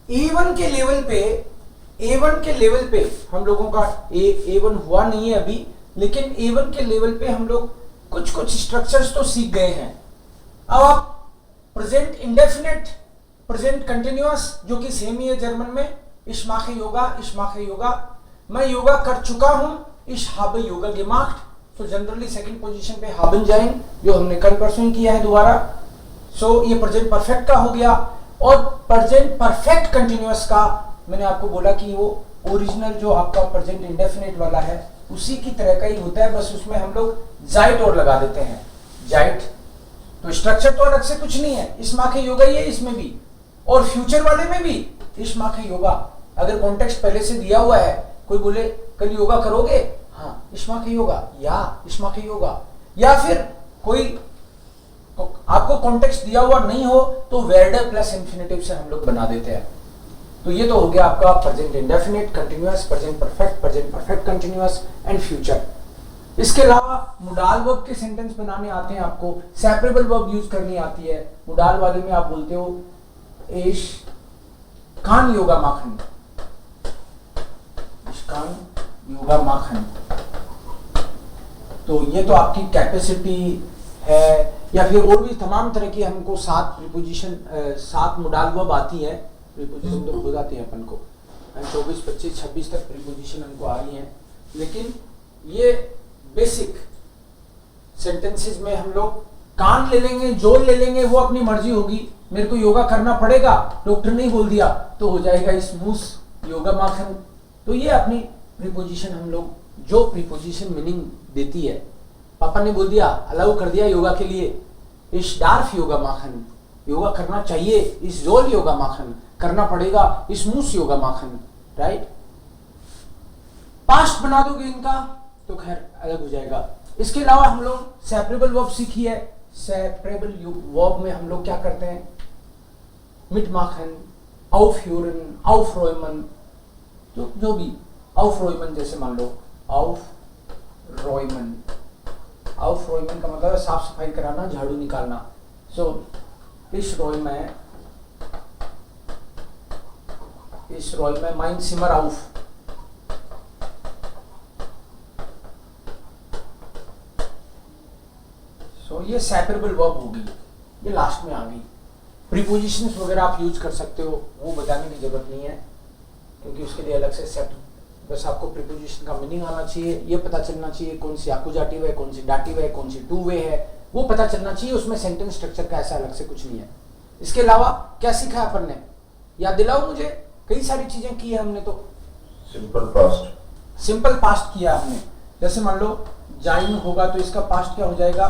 A1 के level पे हम लोगों का A1 हुआ नहीं है अभी, लेकिन A1 के लेवल पे हम लोग कुछ स्ट्रक्चर्स तो सीख गए हैं। अब आप प्रेजेंट इंडेफिनिट, प्रेजेंट कंटिन्यूअस, जो कि सेम ही है जर्मन में, ich mache योगा, मैं योगा कर चुका हूं, ich habe योगा gemacht, तो जनरली सेकंड पोजीशन पे haben जाएं, जो हमने कल परसों किया है दोबारा। सो ये प्रेजेंट परफेक्ट का हो गया। और प्रेजेंट परफेक्ट कंटिन्यूअस का मैंने आपको बोला कि वो ओरिजिनल जो आपका प्रेजेंट इंडेफिनिट वाला है उसी की तरह का ही होता है, बस उसमें हम लोग जाइट और लगा देते हैं, जाइट। तो स्ट्रक्चर तो अलग से कुछ नहीं है, ich mache योगा ही है इसमें भी, और फ्यूचर वाले में भी ich mache योगा। अगर कॉन्टेक्स्ट पहले से दिया हुआ है, कोई बोले कल योगा करोगे, हाँ ich mache योगा या ich mache योगा, या फिर कोई तो आपको कॉन्टेक्स्ट दिया हुआ नहीं हो तो वेर्डर प्लस इंफिनिटिव से हम लोग बना देते हैं। तो ये तो हो गया आपका present indefinite, continuous, present perfect continuous and future. इसके अलावा मोडाल वर्ब के सेंटेंस बनाने आते हैं आपको, सेपरेबल वर्ब यूज करनी आती है। मोडाल वाले में आप बोलते हो ich kann yoga machen, ich kann yoga machen। तो ये तो आपकी कैपेसिटी है, या फिर और भी तमाम तरह की हमको 7 प्रीपोजिशन 7 मोडाल वर्ब आती है। प्रीपोजिशन तो हो जाती है अपन को 24, 25, 26 तक प्रीपोजिशन हमको आ रही हैं, लेकिन ये बेसिक सेंटेंसेस में हम लोग कान ले लेंगे, जोर ले लेंगे, वो अपनी मर्जी होगी। मेरे को योगा करना पड़ेगा, डॉक्टर ने बोल दिया तो हो जाएगा स्मूथ योगा माखन। तो ये अपनी प्रीपोजिशन हम लोग, जो प्रीपोजिशन मीनिंग देती है, पापा ने बोल दिया, अलाउ कर दिया योगा के लिए, इस डार्फ योगा माखन, योगा करना चाहिए, इस जोल योगा माखन, करना पड़ेगा, स्मूथ योगा माखन, राइट। पास्ट बना दोगे इनका तो खैर अलग हो जाएगा। इसके अलावा हम लोग सेपरेबल वर्ब सीखी है। सेपरेबल वर्ब में हम लोग क्या करते हैं, मिट माखन, aufhören, aufräumen, तो जो भी aufräumen, जैसे मान लो aufräumen का मतलब है साफ सफाई कराना, झाड़ू निकालना। सो इस रोय में माइन सिमर आउफ, सो ये सेपरेबल वर्ब होगी, ये लास्ट में आ गई। प्रीपोजिशंस वगैरह आप यूज कर सकते हो, वो बताने की जरूरत नहीं है क्योंकि उसके लिए अलग से सेट, बस आपको प्रीपोजिशन का मीनिंग आना चाहिए, ये पता चलना चाहिए कौन सी आकुजाटिव है, कौन सी डाटिव है, कौन सी टू वे है, वो पता चलना चाहिए। उसमें सेंटेंस स्ट्रक्चर का ऐसा अलग से कुछ नहीं है। इसके अलावा क्या सीखा है अपन ने, याद दिलाओ मुझे, कई सारी चीजें की है हमने। तो सिंपल पास्ट किया हमने। जैसे मान लो जाइन होगा तो इसका पास्ट क्या हो जाएगा,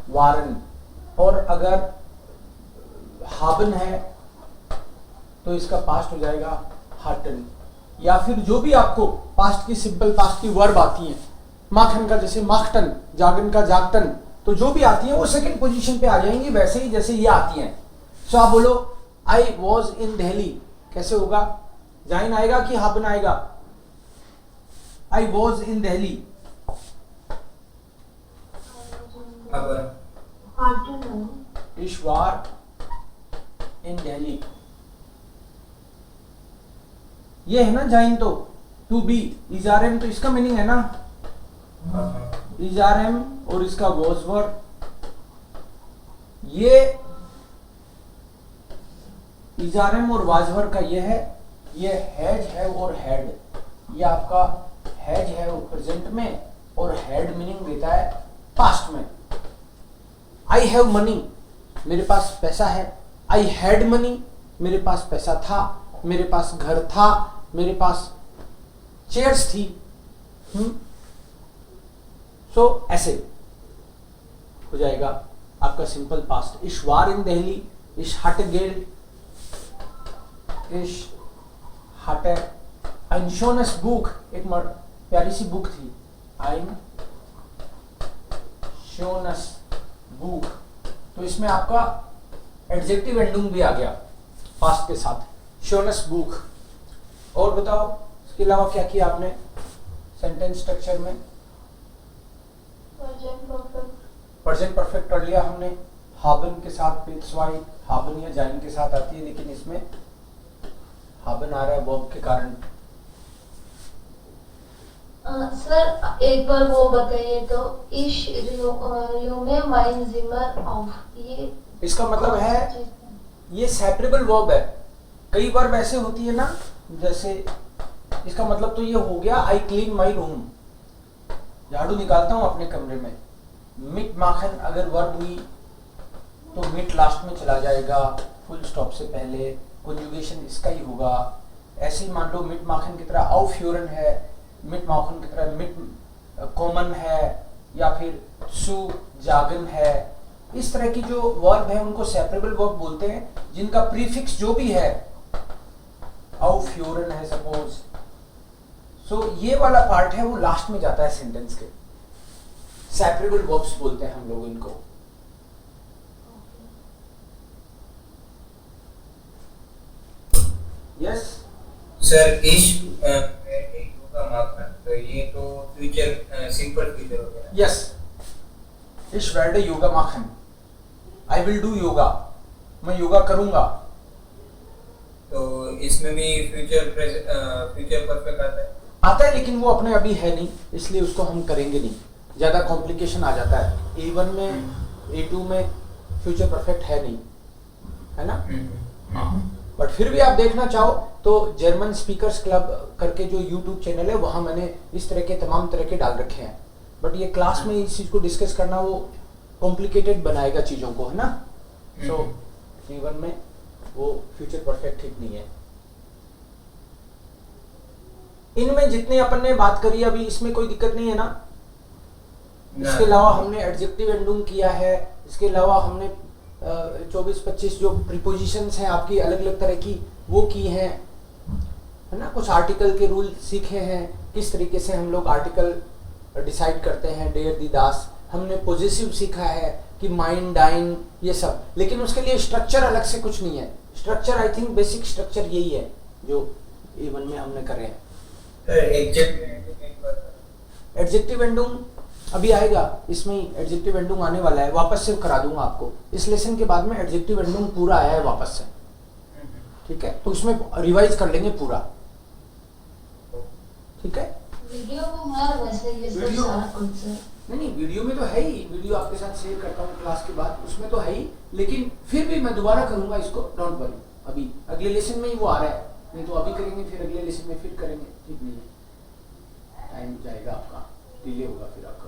वारन। और अगर हाबन है तो इसका पास्ट हो जाएगा हाटन। या फिर जो भी आपको पास्ट की, सिंपल पास्ट की वर्ब आती हैं, माखन का जैसे माखटन, जागन का जागटन, तो जो भी आती हैं वो सेकंड पोजीशन पे आ जाएंगी, वैसे ही जैसे ये आती हैं। सो आप बोलो आई वॉज इन दिल्ली, कैसे होगा, जाइन आएगा कि हाबन आएगा, आई वॉज इन दिल्ली, ईश्वर इन दिल्ली, ये है ना जाइन। तो टू बी, इजारम, तो इसका मीनिंग है ना इजारम, और इसका वॉजवर, ये इजारम और वाजवर का ये है, ये हैज है और हेड, ये आपका हैज है वो प्रेजेंट में, और हेड मीनिंग देता है पास्ट में। आई हैव मनी, मेरे पास पैसा है, आई हैड मनी, मेरे पास पैसा था, मेरे पास घर था, मेरे पास चेयर्स थी। सो ऐसे हो जाएगा आपका सिंपल पास्ट। इश वार इन दिल्ली, इश हट गेल्ड, इश हट अनशोनस बुक, एक प्यारी सी बुक थी, आइन शोनस बुक, तो इसमें आपका एडजेक्टिव एंडिंग भी आ गया पास्ट के साथ, शोनस बुक। और बताओ इसके अलावा क्या किया आपने सेंटेंस स्ट्रक्चर में, प्रेजेंट परफेक्ट कर लिया हमने, हाबन के साथ पेट्सवाई, हाबन या जाइन के साथ आती है, लेकिन इसमें हाबन आ रहा है वर्ब के कारण। सर एक बार वो बताइए तो इश रियुमे माइन जिमर auf, ये इसका मतलब है ये सेपरेबल वर्ब है। कई बार वैसे होती है ना, जैसे इसका मतलब तो ये हो गया आई क्लीन माई रूम, झाड़ू निकालता हूं अपने कमरे में। मिट माखन अगर वर्ब हुई तो मिट लास्ट में चला जाएगा फुल स्टॉप से पहले, कॉन्जुगेशन इसका ही होगा। ऐसे ही मान लो मिट माखन की तरह auf ह्यूरन है, मिट माखन की तरह मिट कॉमन है, या फिर सु जागन है। इस तरह की जो वर्ब है उनको सेपरेबल वर्ब बोलते हैं, जिनका प्रीफिक्स जो भी है auf ह्यूरन है सपोज, सो ये वाला पार्ट है वो लास्ट में जाता है सेंटेंस के। सेपरेबल वर्ब्स बोलते हैं हम लोग इनको। यस सर इश योगा माखन, तो ये तो फ्यूचर सिंपल फ्यूचर हो गया। यस, इश Verde yoga Makhan, I will do yoga, मैं योगा करूंगा। तो इसमें भी फ्यूचर परफेक्ट आता है, लेकिन वो अपने अभी है नहीं, इसलिए उसको हम करेंगे नहीं, ज्यादा कॉम्प्लिकेशन आ जाता है। A1 में A2 में फ्यूचर परफेक्ट है नहीं, है ना। बट फिर भी आप देखना चाहो तो जर्मन स्पीकर्स क्लब करके जो यूट्यूब चैनल है वहां मैंने इस तरह के तमाम तरह के डाल रखे हैं। बट ये क्लास में इस चीज को डिस्कस करना वो कॉम्प्लिकेटेड बनाएगा चीजों को, है ना। सो A1 में वो फ्यूचर परफेक्ट ठीक नहीं है। इनमें जितने अपन ने बात करी अभी, इसमें कोई दिक्कत नहीं है ना। इसके अलावा हमने एडजेक्टिव एंडुंग किया है, इसके अलावा हमने 24-25 जो प्रीपोजिशंस हैं आपकी अलग अलग तरह की वो की हैं, है ना। कुछ आर्टिकल के रूल सीखे हैं, किस तरीके से हम लोग आर्टिकल डिसाइड करते हैं, डेयर दी दास। हमने पॉजिटिव सीखा है कि माइन डाइन ये सब, लेकिन उसके लिए स्ट्रक्चर अलग से कुछ नहीं है। Structure I think basic structure यही है जो A1 में हमने करे हैं। एडजेक्टिव एंडुंग अभी आएगा, इसमें एडजेक्टिव एंडुंग आने वाला है, वापस से करा दूंगा आपको। इस लेसन के बाद में एडजेक्टिव एंडुंग पूरा आया है वापस से, ठीक है। तो उसमें रिवाइज कर लेंगे पूरा, ठीक है। वीडियो में है वैसे ये सब वीडियो सारा कुछ है। नहीं, वीडियो में तो है ही, वीडियो आपके साथ शेयर करता हूँ क्लास के बाद, उसमें तो है ही। लेकिन फिर भी मैं दोबारा करूंगा इसको, डोंट वरी। अभी अगले लेसन में ही वो आ रहा है, नहीं तो अभी करेंगे फिर अगले लेसन में फिर करेंगे, ठीक नहीं है। टाइम जाएगा आपका, डिले होगा फिर आपका।